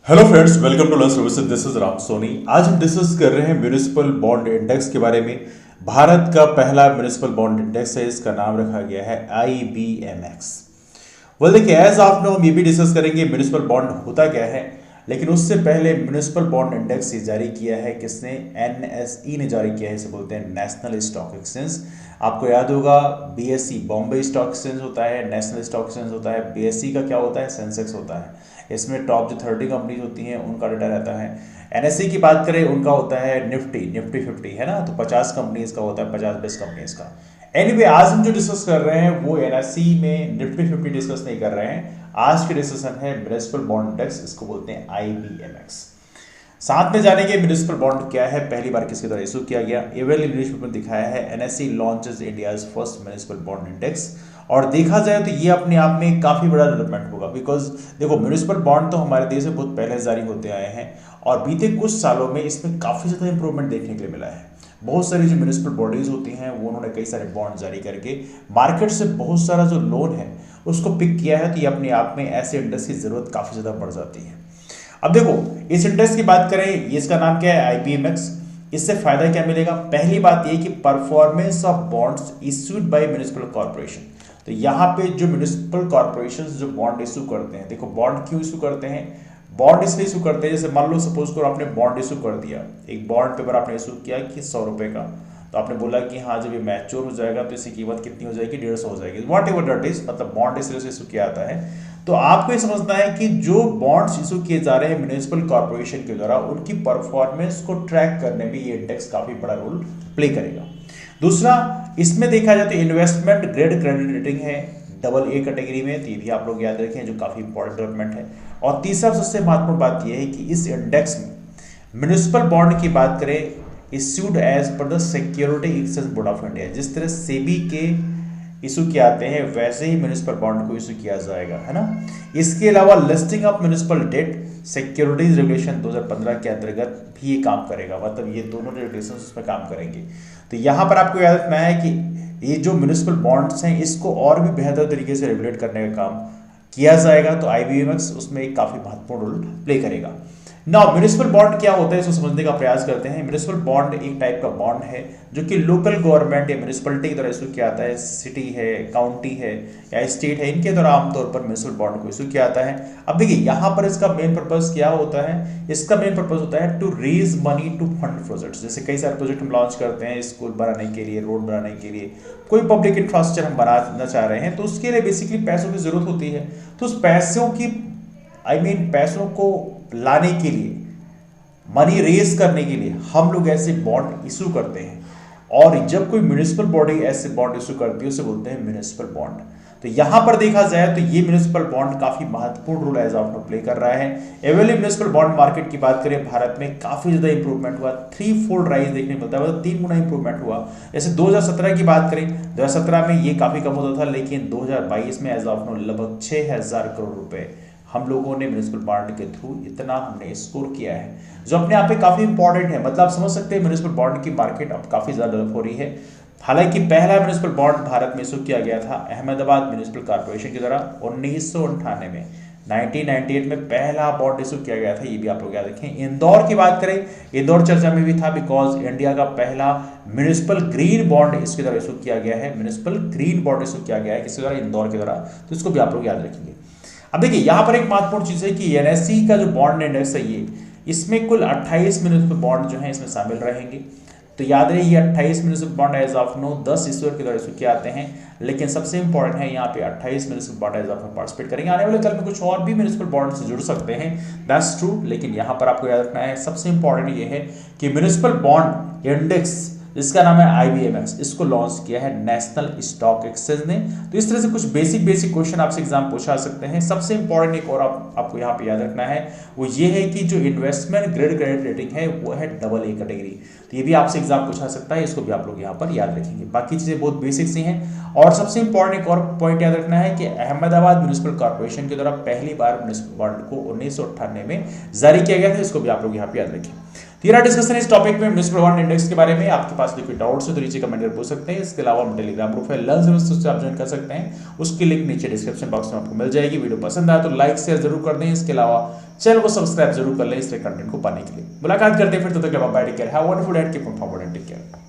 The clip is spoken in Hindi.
Hello friends, welcome to Learn Services. This is Ram Soni. आज हम डिस्कस कर रहे हैं म्यूनिसिपल बॉन्ड इंडेक्स के बारे में। भारत का पहला म्यूनिसिपल बॉन्ड इंडेक्स है, इसका नाम रखा गया है IBMX। वेल देखिए, एज ऑफ नो हम ये भी डिस्कस करेंगे म्यूनिसिपल बॉन्ड होता क्या है, लेकिन उससे पहले म्यूनिसिपल बॉन्ड इंडेक्स ये जारी किया है किसने? NSE ने जारी किया है। इसे बोलते हैं नेशनल स्टॉक एक्सचेंज। आपको याद होगा BSE बॉम्बे स्टॉक एक्सचेंज होता है, नेशनल स्टॉक एक्सचेंज होता है। BSE का क्या होता है? सेंसेक्स होता है। इसमें टॉप जो 30 कंपनीज होती हैं उनका डाटा रहता है। NSE की बात करें, उनका होता है निफ्टी 50 है ना, तो 50 कंपनीज का होता है, 50 बेस्ट कंपनीज का। एनीवे, आज हम जो डिस्कस कर रहे हैं वो NSE में निफ्टी 50 डिस्कस नहीं कर रहे हैं। आज की डिस्कशन है म्युनिसिपल बॉन्ड इंडेक्स, इसको बोलते हैं IBMX। साथ में जानेंगे म्युनिसिपल बॉन्ड क्या है, पहली बार किसके द्वारा इशू किया गया। एवल इंग्लिश पेपर में दिखाया है NSE launches India's first municipal bond index. और देखा जाए तो ये अपने आप में काफी बड़ा डेवलपमेंट होगा, बिकॉज देखो म्युनिसिपल बॉन्ड तो हमारे देश में बहुत पहले जारी होते आए हैं और बीते कुछ सालों में इसमें काफी ज्यादा इंप्रूवमेंट देखने के लिए मिला है। बहुत सारी जो म्युनिसिपल बॉडीज होती हैं वो उन्होंने कई सारे बॉन्ड जारी करके मार्केट से बहुत सारा जो लोन है उसको पिक किया है, तो ये अपने आप में ऐसे इंडेक्स की जरूरत काफी ज्यादा बढ़ जाती है। अब देखो, इस इंडेक्स की बात करें, इसका नाम क्या है? IBMX। इससे फायदा क्या मिलेगा? पहली बात यह कि performance of bonds issued by municipal corporation. तो यहाँ पे जो म्युनिसिपल कॉर्पोरेशन जो बॉन्ड इशू करते हैं, देखो बॉन्ड क्यों इशू करते हैं? बॉन्ड इसलिए इशू करते हैं, जैसे मान लो सपोज करो आपने बॉन्ड इशू कर दिया, एक बॉन्ड पेपर आपने इशू किया कि 100 रुपए का, तो आपने बोला कि हाँ जब ये मैच्योर हो जाएगा तो इसकी कीमत कितनी हो जाएगी? 150 हो जाएगी। वॉट एवर दैट इज, मतलब बॉन्ड इसलिए से इशू किया जाता है। तो आपको ये समझना है कि जो बॉन्ड्स इशू किए जा रहे हैं म्युनिसिपल कॉर्पोरेशन के द्वारा, उनकी परफॉर्मेंस को ट्रैक करने में ये इंडेक्स काफी बड़ा रोल प्ले करेगा। दूसरा, इसमें देखा जाए तो इन्वेस्टमेंट ग्रेड क्रेडिट रेटिंग है AA कैटेगरी में, तो ये भी आप लोग याद रखें, जो काफी इंपॉर्टेंट डेवलपमेंट है। और तीसरा सबसे महत्वपूर्ण बात यह है कि इस इंडेक्स में म्युनिसिपल बॉन्ड की बात करें, issued as per the Security Exchange Board of India, जिस तरह सेबी के इशू किए आते हैं वैसे ही म्युनिसिपल बॉन्ड को इशू किया जाएगा, है ना। इसके अलावा listing of municipal debt securities regulation 2015 के अंतर्गत भी ये काम करेगा, मतलब ये दोनों रेगुलेशन उसमें काम करेंगे। तो यहाँ पर आपको याद रखना है कि ये जो म्युनिसिपल बॉन्ड्स हैं इसको और भी बेहतर तरीके से रेगुलेट करने का काम किया जाएगा, तो IBMX उसमें एक काफी महत्वपूर्ण रोल प्ले करेगा। नाउ म्युनिसिपल बॉन्ड क्या होता है इसको समझने का प्रयास करते हैं। म्युनिसिपल बॉन्ड एक टाइप का बॉन्ड है जो कि लोकल गवर्नमेंट या म्युनिसिपलिटी की तरह इशू किया जाता है। सिटी है, काउंटी है या स्टेट है, इनके द्वारा आमतौर पर म्युनिसिपल बॉन्ड को इशू किया जाता है। अब देखिए यहाँ पर इसका मेन पर्पज क्या होता है? इसका मेन पर्पज होता है to raise money to fund projects. जैसे कई सारे प्रोजेक्ट हम लॉन्च करते हैं, स्कूल बनाने के लिए, रोड बनाने के लिए, कोई पब्लिक इंफ्रास्ट्रक्चर हम बनाना चाह रहे हैं, तो उसके लिए बेसिकली पैसों की जरूरत होती है। तो उस पैसों की पैसों को लाने के लिए, मनी रेज करने के लिए हम लोग ऐसे बॉन्ड इशू करते हैं। और जब कोई म्युनिसिपल बॉडी ऐसे बॉन्ड इशू करती है उसे बोलते हैं म्युनिसिपल बॉन्ड। तो यहां पर देखा जाए तो ये म्युनिसिपल बॉन्ड काफी महत्वपूर्ण role as of now play कर रहा है। एवेली म्युनिसिपल बॉन्ड मार्केट की बात करें, भारत में काफी ज्यादा इंप्रूवमेंट हुआ, 3-4 राइज देखने को मिलता है, मतलब 3 गुना इंप्रूवमेंट हुआ। जैसे 2017 की बात करें, 2017 में ये काफी कम होता था, लेकिन 2022 में एज ऑफ नाउ लगभग 6000 करोड़ रुपए हम लोगों ने म्युनिसिपल बॉन्ड के थ्रू इतना हमने स्कोर किया है, जो अपने आप में काफी इंपॉर्टेंट है। मतलब आप समझ सकते हैं म्युनिसिपल बॉन्ड की मार्केट अब काफी ज्यादा डेवलप हो रही है। हालांकि पहला म्युनिसिपल बॉन्ड भारत में इशू किया गया था अहमदाबाद म्युनिसिपल कॉर्पोरेशन के द्वारा 1998 में। 1998 में पहला बॉन्ड इशू किया गया था, ये भी आप लोग याद रखें। इंदौर की बात करें, इंदौर चर्चा में भी था, बिकॉज इंडिया का पहला म्युनिसिपल ग्रीन बॉन्ड इसके द्वारा इशू किया गया है। म्युनिसिपल ग्रीन बॉन्ड इशू किया गया है किसके द्वारा? इंदौर के द्वारा। तो इसको भी आप लोग याद रखेंगे। अब देखिए यहाँ पर एक महत्वपूर्ण चीज है कि NSE का जो बॉन्ड इंडेक्स है ये, इसमें कुल 28 म्युनिसिपल बॉन्ड जो हैं इसमें शामिल रहेंगे। तो याद रहे ये 28 municipal bond as of now 10 issuer के द्वारा इशू किए आते हैं, लेकिन सबसे इंपॉर्टेंट है यहाँ पे 28 municipal bond as of now participate करेंगे। आने वाले कल में कुछ और भी म्युनिसिपल बॉन्ड से जुड़ सकते हैं, दैट्स ट्रू, लेकिन यहाँ पर आपको याद रखना है सबसे इंपॉर्टेंट ये है कि म्युनिसिपल बॉन्ड इंडेक्स जिसका नाम है IBMX, इसको लॉन्च किया है नेशनल स्टॉक एक्सचेंज ने। तो इस तरह से कुछ बेसिक क्वेश्चन आपसे एग्जाम पूछा सकते हैं। सबसे इंपॉर्टेंट एक और आपको यहाँ पे याद रखना है, वो ये है कि जो इन्वेस्टमेंट ग्रेड क्रेडिट रेटिंग है वो है AA कैटेगरी। तो ये भी आपसे एग्जाम पूछा सकता है, इसको भी आप लोग यहाँ पर याद रखेंगे। बाकी चीजें बहुत बेसिक सी हैं। और सबसे इंपॉर्टेंट एक और पॉइंट याद रखना है कि अहमदाबाद म्युनिसिपल कॉर्पोरेशन के द्वारा पहली बार म्युनिसिपल बॉन्ड को 1998 में जारी किया गया था, इसको भी आप लोग यहाँ पे याद रखें। ये रहा डिस्कशन इस टॉपिक में म्युनिसिपल बॉन्ड इंडेक्स के बारे में। आपके पास कोई डाउट्स है तो नीचे कमेंट कर पूछ सकते हैं। इसके अलावा हम टेलीग्राम ग्रुप है लर्न उससे आप ज्वाइन कर सकते हैं, उसकी लिंक नीचे डिस्क्रिप्शन बॉक्स में आपको मिल जाएगी। वीडियो पसंद आया तो लाइक शेयर जरूर कर दें। इसके अलावा चैनल को सब्सक्राइब जरूर कर लें इस कंटेंट को पाने के लिए। मुलाकात करते हैं फिर, तब तक bye, take care, have a wonderful day, keep on forward and take care.